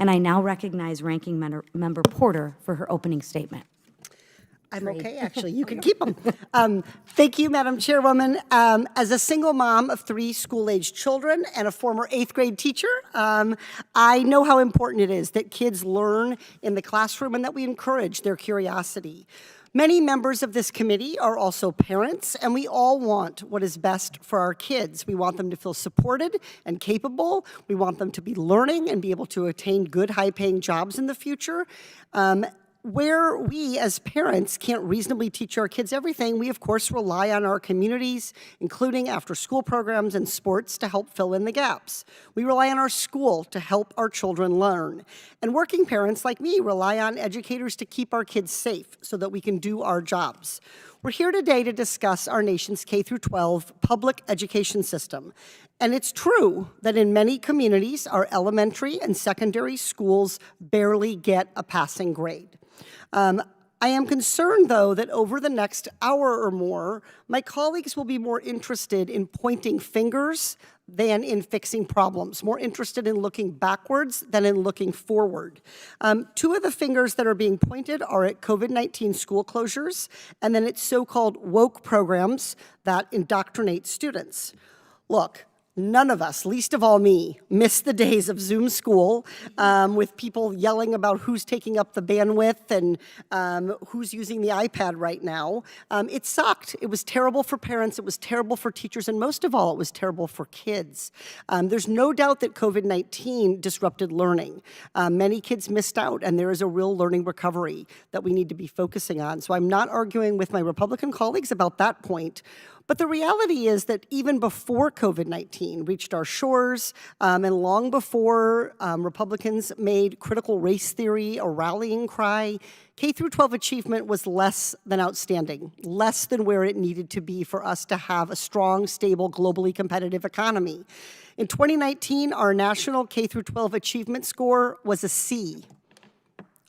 And I now recognize Ranking Member Porter for her opening statement. I'm okay, actually. You can keep them. Thank you, Madam Chairwoman. As a single mom of 3 school-aged children and a former 8th grade teacher, I know how important it is that kids learn in the classroom and that we encourage their curiosity. Many members of this committee are also parents, and we all want what is best for our kids. We want them to feel supported and capable. We want them to be learning and be able to attain good, high-paying jobs in the future. Where we as parents can't reasonably teach our kids everything, we of course rely on our communities, including after-school programs and sports, to help fill in the gaps. We rely on our school to help our children learn. And working parents like me rely on educators to keep our kids safe so that we can do our jobs. We're here today to discuss our nation's K-12 public education system. And it's true that in many communities, our elementary and secondary schools barely get a passing grade. I am concerned, though, that over the next hour or more, my colleagues will be more interested in pointing fingers than in fixing problems, more interested in looking backwards than in looking forward. 2 of the fingers that are being pointed are at COVID-19 school closures, and then at so-called woke programs that indoctrinate students. Look, none of us, least of all me, miss the days of Zoom school with people yelling about who's taking up the bandwidth and who's using the iPad right now. It sucked. It was terrible for parents. It was terrible for teachers. And most of all, it was terrible for kids. There's no doubt that COVID-19 disrupted learning. Many kids missed out, and there is a real learning recovery that we need to be focusing on. So I'm not arguing with my Republican colleagues about that point. But the reality is that even before COVID-19 reached our shores, and long before Republicans made critical race theory a rallying cry, K-12 achievement was less than outstanding, less than where it needed to be for us to have a strong, stable, globally competitive economy. In 2019, our national K-12 achievement score was a C.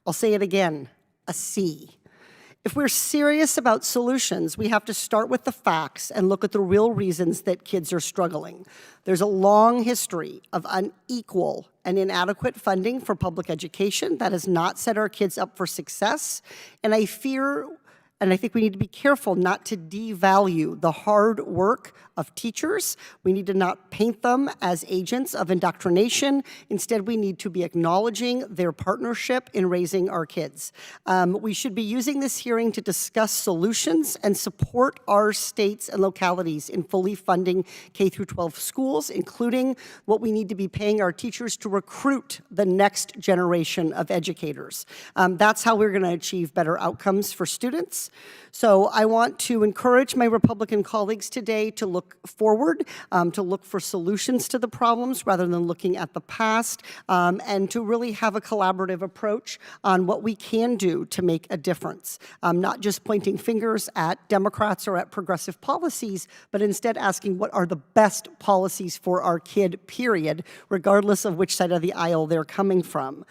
I'll say it again, a C. If we're serious about solutions, we have to start with the facts and look at the real reasons that kids are struggling. There's a long history of unequal and inadequate funding for public education that has not set our kids up for success, and I fear, and I think we need to be careful not to devalue the hard work of teachers. We need to not paint them as agents of indoctrination. Instead, we need to be acknowledging their partnership in raising our kids. We should be using this hearing to discuss solutions and support our states and localities in fully funding K-12 schools, including what we need to be paying our teachers to recruit the next generation of educators. That's how we're going to achieve better outcomes for students. So I want to encourage my Republican colleagues today to look forward, to look for solutions to the problems rather than looking at the past, and to really have a collaborative approach on what we can do to make a difference. Not just pointing fingers at Democrats or at progressive policies, but instead asking what are the best policies for our kid, period, regardless of which side of the aisle they're coming from.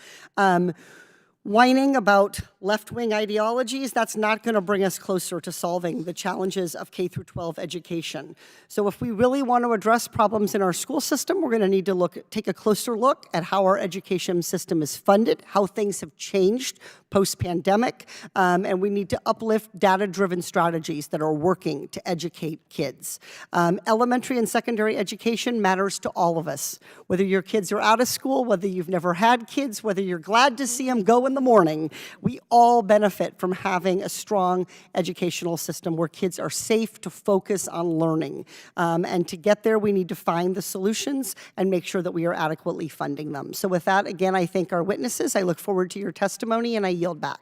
Whining about left-wing ideologies, that's not going to bring us closer to solving the challenges of K-12 education. So if we really want to address problems in our school system, we're going to need to take a closer look at how our education system is funded, how things have changed post-pandemic, and we need to uplift data-driven strategies that are working to educate kids. Elementary and secondary education matters to all of us. Whether your kids are out of school, whether you've never had kids, whether you're glad to see them go in the morning, we all benefit from having a strong educational system where kids are safe to focus on learning. And to get there, we need to find the solutions and make sure that we are adequately funding them. So with that, again, I thank our witnesses. I look forward to your testimony, and I yield back.